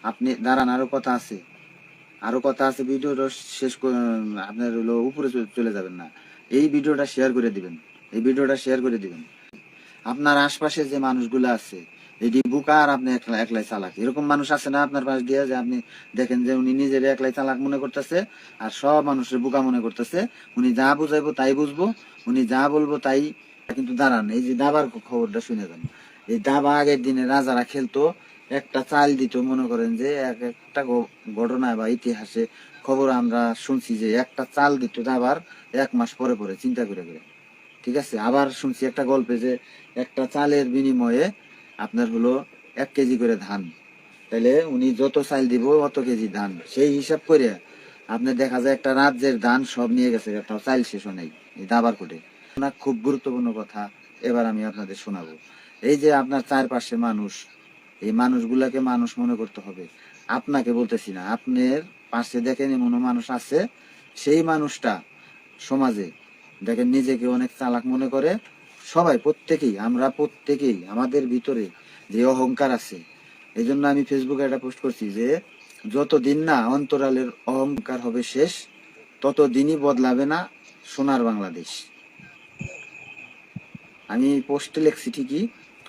আপনি দাঁড়ান, আরো কথা আছে। ভিডিওটা শেষ আপনার হলো উপরে চলে যাবেন না। এই ভিডিওটা শেয়ার করে দিবেন, আপনার আশপাশে যে মানুষগুলো আছে এটি বুকা আর আপনি একলা একলাই চালাক, এরকম মানুষ আছে না আপনার পাশ দিয়ে, যে আপনি দেখেন যে উনি নিজের একলাই চালাক মনে করতেছে আর সব মানুষের বুকা মনে করতেছে। উনি যা বুঝাইবো তাই বুঝবো, উনি যা বলবো তাই। কিন্তু দাঁড়ান, এই যে দাবার খবরটা শুনে যান। এই দাবা আগের দিনে রাজারা খেলতো, একটা চাল দিত, মনে করেন যে এক একটা ঘটনা বা ইতিহাসে খবর আমরা শুনছি যে একটা চাল দিত দাবার 1 মাস পরে পরে, চিন্তা করে করে। ঠিক আছে, আবার শুনছি একটা গল্পে যে একটা চালের বিনিময়ে আপনার হলো 1 কেজি করে ধান। তাহলে উনি যত চাল দিব অত কেজি ধান, সেই হিসাব করে আপনার দেখা যায় একটা রাজ্যের ধান সব নিয়ে গেছে, একটা চাল শেষও নেই এই দাবার কোটে। খুব গুরুত্বপূর্ণ কথা এবার আমি আপনাদের শোনাবো। এই যে আপনার চারপাশে মানুষ, এই মানুষগুলাকে মানুষ মনে করতে হবে। আপনাকে বলতেছি না, আপনার পাশে দেখেন এমন মানুষ আছে, সেই মানুষটা সমাজে দেখেন নিজেকে অনেক চালাক মনে করে। সবাই, আমরা প্রত্যেকেই আমাদের ভিতরে যে অহংকার আছে, এই জন্য আমি ফেসবুকে একটা পোস্ট করছি যে যতদিন না অন্তরালের অহংকার হবে শেষ, ততদিনই বদলাবে না সোনার বাংলাদেশ। আমি পোস্টে লিখছি ঠিকই,